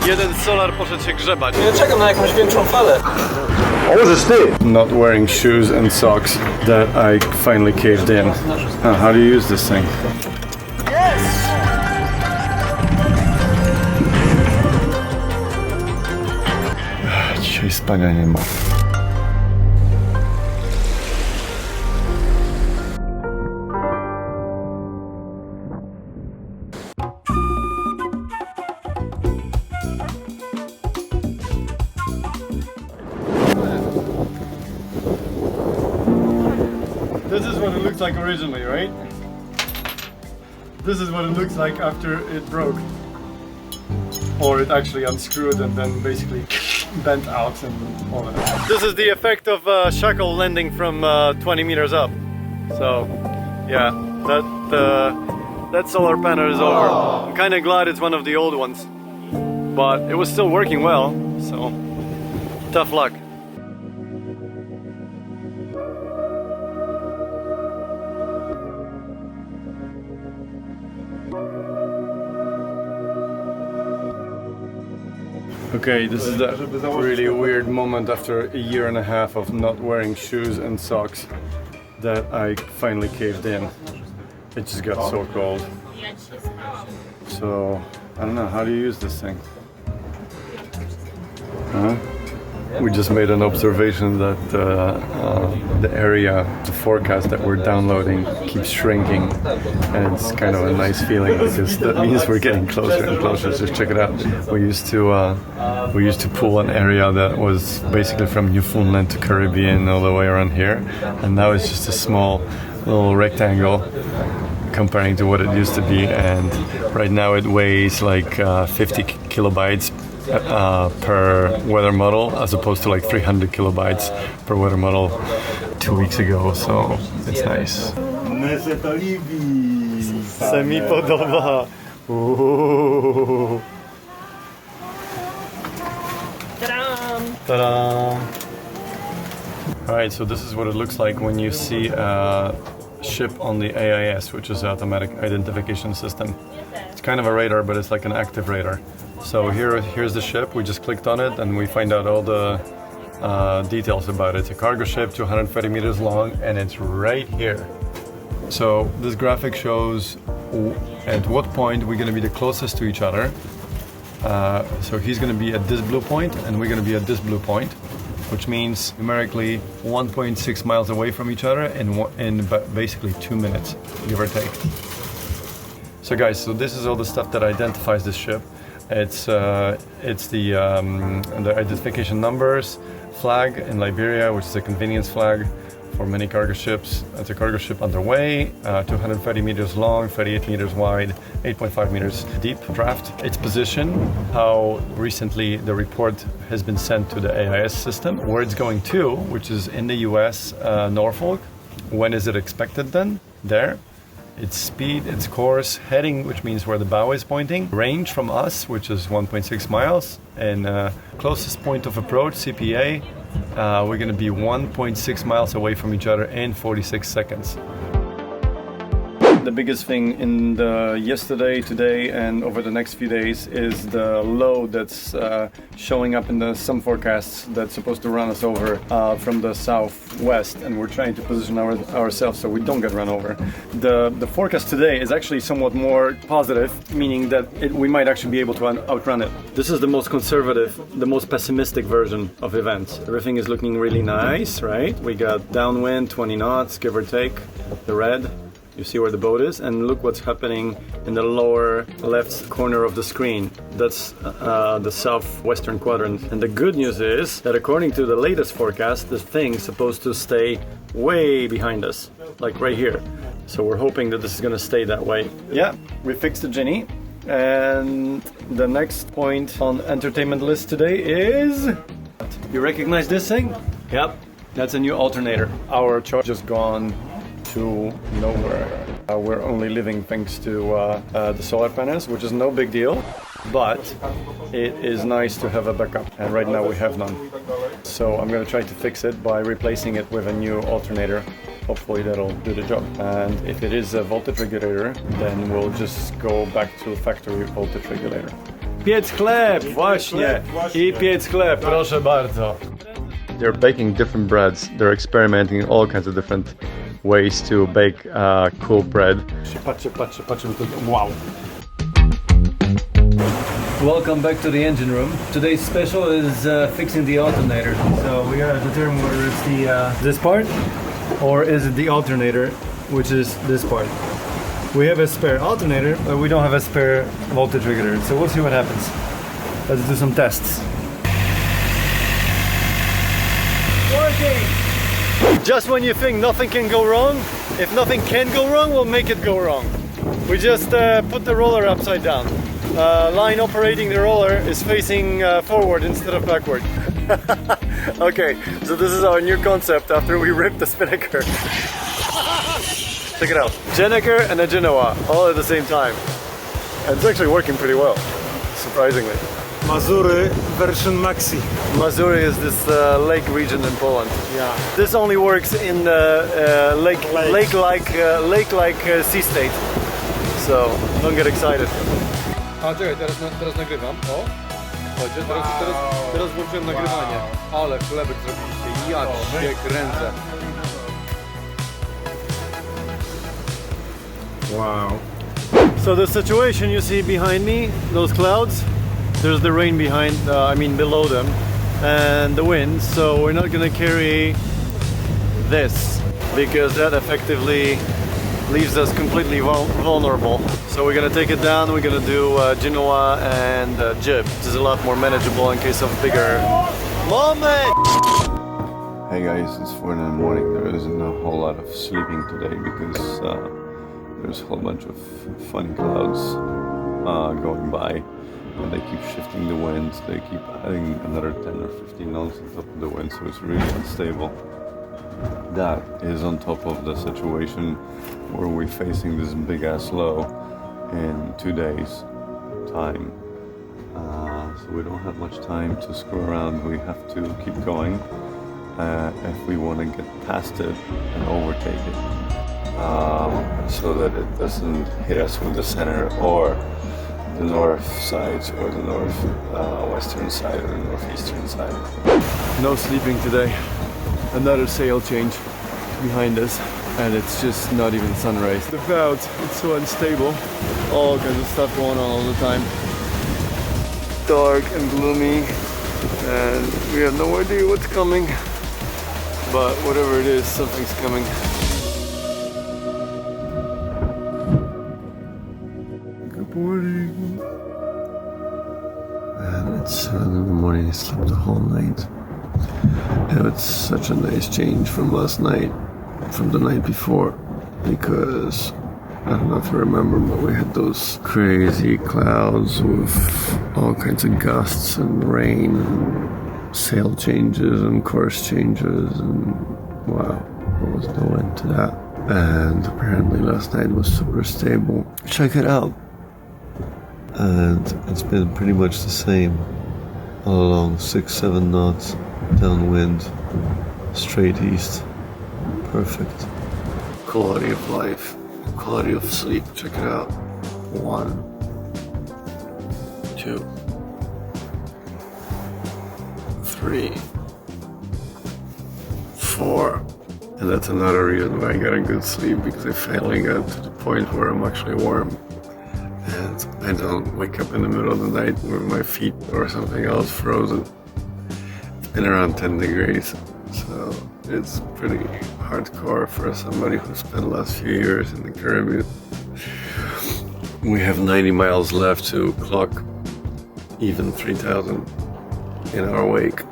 jeden solar poszedł się grzebać. Ja czekam na jakąś większą falę. Not wearing shoes and socks that I finally caved in. How do you use this thing? Yes! Dzisiaj spania nie ma. This is what it looked like originally, right? This is what it looks like after it broke. Or it actually unscrewed and then basically bent out and all that. This is the effect of a shackle landing from 20 meters up. So, yeah, that solar panel is over. I'm kind of glad it's one of the old ones. But it was still working well, so tough luck. Okay, this is the really weird moment after a year and a half of not wearing shoes and socks that I finally caved in. It just got so cold. So, I don't know, how do you use this thing? We just made an observation that the area, the forecast that we're downloading keeps shrinking, and it's kind of a nice feeling because that means we're getting closer and closer. Just check it out. We used to pull an area that was basically from Newfoundland to Caribbean all the way around here, and now it's just a small little rectangle comparing to what it used to be, and right now it weighs like 50 kilobytes per weather model, as opposed to like 300 kilobytes per weather model 2 weeks ago, so it's nice. Se mi podoba. Ta-da! Alright, so this is what it looks like when you see a ship on the AIS, which is Automatic Identification System. It's kind of a radar, but it's like an active radar. So here's the ship. We just clicked on it and we find out all the details about it. It's a cargo ship, 230 meters long, and it's right here. So this graphic shows at what point we're going to be the closest to each other. So he's going to be at this blue point and we're going to be at this blue point, which means numerically 1.6 miles away from each other in basically 2 minutes, give or take. So guys, so this is all the stuff that identifies this ship. It's the identification numbers, flag in Liberia, which is a convenience flag for many cargo ships. It's a cargo ship underway, 230 meters long, 38 meters wide, 8.5 meters deep draft. Its position, how recently the report has been sent to the AIS system, where it's going to, which is in the US, Norfolk. When is it expected then? There. Its speed, its course, heading, which means where the bow is pointing, range from us, which is 1.6 miles, and closest point of approach, CPA, we're going to be 1.6 miles away from each other in 46 seconds. The biggest thing in the yesterday, today, and over the next few days is the low that's showing up in some forecasts that's supposed to run us over from the southwest, and we're trying to position ourselves so we don't get run over. The forecast today is actually somewhat more positive, meaning that we might actually be able to outrun it. This is the most conservative, the most pessimistic version of events. Everything is looking really nice, right? We got downwind, 20 knots, give or take, the red. You see where the boat is, and look what's happening in the lower left corner of the screen. That's the southwestern quadrant. And the good news is that according to the latest forecast, this thing's supposed to stay way behind us, like right here. So we're hoping that this is gonna stay that way. Yeah, we fixed the Ginny. And the next point on entertainment list today is... You recognize this thing? Yep, that's a new alternator. Our charge just gone to nowhere. We're only living thanks to the solar panels, which is no big deal, but it is nice to have a backup, and right now we have none. So I'm going to try to fix it by replacing it with a new alternator. Hopefully that'll do the job. And if it is a voltage regulator, then we'll just go back to factory voltage regulator. piec chleb, właśnie. I piec chleb, proszę bardzo. They're baking different breads. They're experimenting all kinds of different ways to bake cool bread. Patrzcie, wow. Welcome back to the engine room. Today's special is fixing the alternator. So we gotta determine whether it's this part or is it the alternator, which is this part. We have a spare alternator, but we don't have a spare voltage regulator. So we'll see what happens. Let's do some tests. Working! Just when you think nothing can go wrong, if nothing can go wrong, we'll make it go wrong. We just put the roller upside down. Line operating the roller is facing forward instead of backward. Okay, so this is our new concept after we ripped the spinnaker. Check it out. Gennaker and a Genoa, all at the same time. And it's actually working pretty well, surprisingly. Mazury version Maxi. Mazury is this lake region in Poland. Yeah. This only works in lake-like sea state. So don't get excited. A czekaj, teraz nagrywam. O, chodźcie, teraz włączyłem nagrywanie. Ale chlebek zrobiliście, jak się kręcę. Wow. So the situation you see behind me, those clouds, there's the rain behind, below them, and the wind. So we're not gonna carry this because that effectively leaves us completely vulnerable. So we're gonna take it down. We're gonna do Genoa and jib, which is a lot more manageable in case of bigger moment. Hey guys, it's 4 in the morning. There isn't a whole lot of sleeping today because there's a whole bunch of funny clouds going by, and they keep shifting the wind. They keep adding another 10 or 15 knots on top of the wind, so it's really unstable. That is on top of the situation where we're facing this big ass low in 2 days time. So we don't have much time to screw around. We have to keep going if we want to get past it and overtake it, so that it doesn't hit us with the center or the north sides or the western side or the northeastern side. No sleeping today. Another sail change behind us, and it's just not even sunrise. The clouds, it's so unstable. All kinds of stuff going on all the time. Dark and gloomy, and we have no idea what's coming. But whatever it is, something's coming. Good morning. And it's 7 in the morning. I slept the whole night. And it's such a nice change from last night, from the night before, because I don't know if you remember, but we had those crazy clouds with all kinds of gusts and rain and sail changes and course changes, and wow, there was no end to that. And apparently last night was super stable. Check it out. And it's been pretty much the same all along, 6-7 knots downwind, straight east. Perfect. Quality of life, quality of sleep. Check it out. 1, 2, 3, 4. And that's another reason why I got a good sleep, because I finally got to the point where I'm actually warm. And I don't wake up in the middle of the night with my feet or something else frozen. It's been around 10 degrees, so it's pretty hardcore for somebody who spent the last few years in the Caribbean. We have 90 miles left to clock even 3,000 in our wake.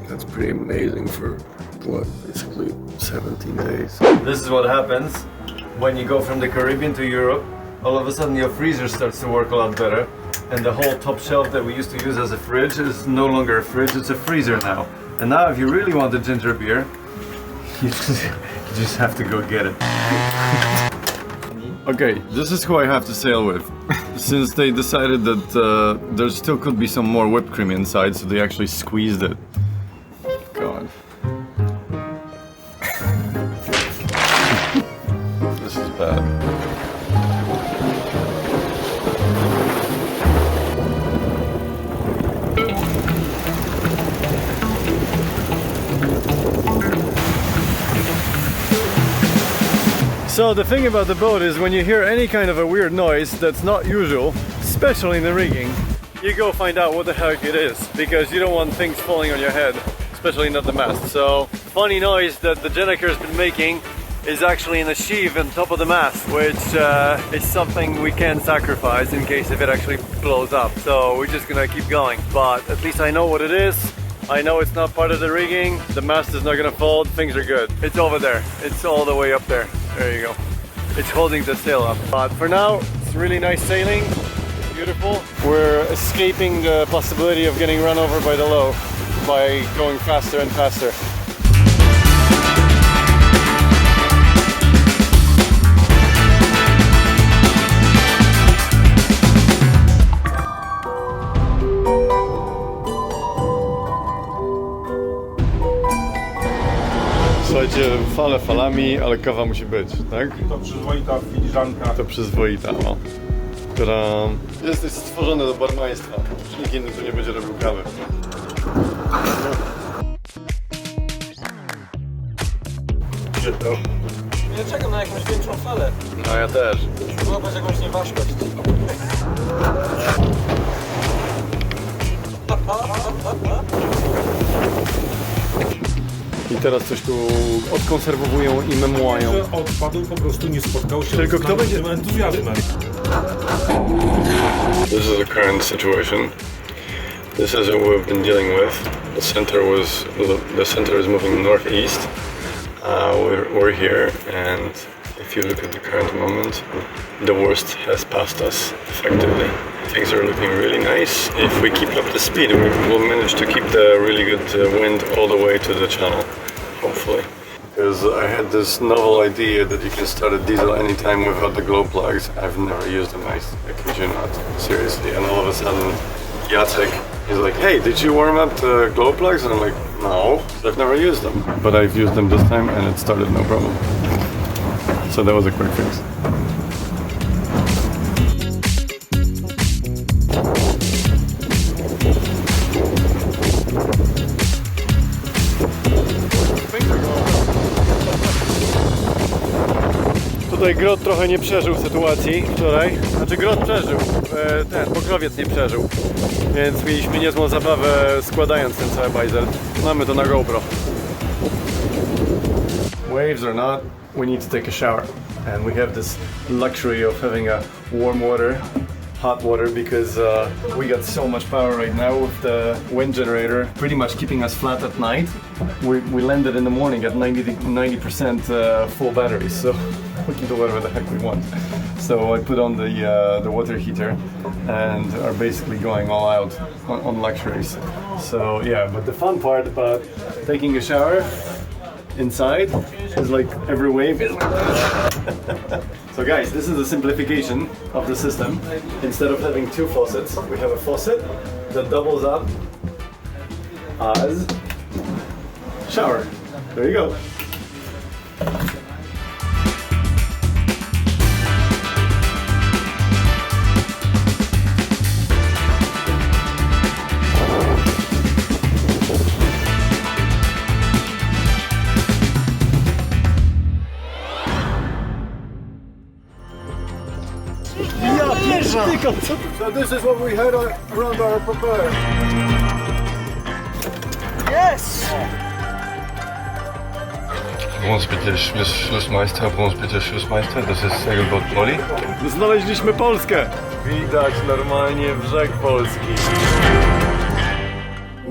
That's pretty amazing for, what, basically 17 days. This is what happens when you go from the Caribbean to Europe. All of a sudden your freezer starts to work a lot better, and the whole top shelf that we used to use as a fridge is no longer a fridge, it's a freezer now. And now if you really want a ginger beer, you just have to go get it. Okay, this is who I have to sail with. Since they decided that there still could be some more whipped cream inside, so they actually squeezed it. God. This is bad. So the thing about the boat is when you hear any kind of a weird noise that's not usual, especially in the rigging, you go find out what the heck it is, because you don't want things falling on your head, especially not the mast. So funny noise that the Jenneker has been making is actually in a sheave on top of the mast, which is something we can sacrifice in case if it actually blows up. So we're just gonna keep going, but at least I know what it is. I know it's not part of the rigging, the mast is not gonna fold, things are good. It's over there, it's all the way up there. There you go. It's holding the sail up. But for now, it's really nice sailing, it's beautiful. We're escaping the possibility of getting run over by the low by going faster and faster. Słuchajcie, fale falami, ale kawa musi być, tak? To przyzwoita filiżanka. To przyzwoita, no. Która... Jesteś stworzony do barmaństwa. Nikt inny tu nie będzie robił kawy. Gdzie to? Ja czekam na jakąś większą falę. No ja też. Złapać jakąś nieważkość. I teraz coś tu odkonserwowują i memłają. Odpadł, po prostu nie spotkał się Tylko z kto będzie... tym entuzjazmem. This is the current situation. This is what we've been dealing with. The center is moving northeast. We're here, and if you look at the current moment, the worst has passed us effectively. Things are looking really nice. If we keep up the speed, we will manage to keep the really good wind all the way to the channel, hopefully. Because I had this novel idea that you can start a diesel anytime without the glow plugs. I've never used them, I kid you not, seriously. And all of a sudden, Jacek is like, hey, did you warm up the glow plugs? And I'm like, no, I've never used them. But I've used them this time and it started no problem. So that was a quick fix. Tutaj Grot trochę nie przeżył sytuacji wczoraj. Znaczy Grot przeżył, ten pokrowiec nie przeżył. Więc mieliśmy niezłą zabawę składając ten cały bajzel. Mamy to na GoPro. Waves or not, we need to take a shower. And we have this luxury of having a warm water, hot water, because we got so much power right now with the wind generator pretty much keeping us flat at night. We landed in the morning at 90% full batteries, so we can do whatever the heck we want. So I put on the water heater and are basically going all out on luxuries. So yeah, but the fun part about taking a shower inside is like every wave is So guys, this is a simplification of the system. Instead of having two faucets, we have a faucet that doubles up as shower. There you go. So this is what we had around our propeller. Yes! Für uns bitte Schlussmeister, das ist Segelboot Poli. Znaleźliśmy Polskę! Widać normalnie brzeg Polski.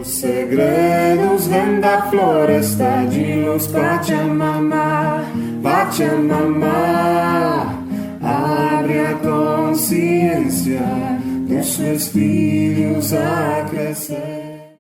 O segredos da floresta de luz, Pachamama, abre a consciência dos seus filhos a crescer.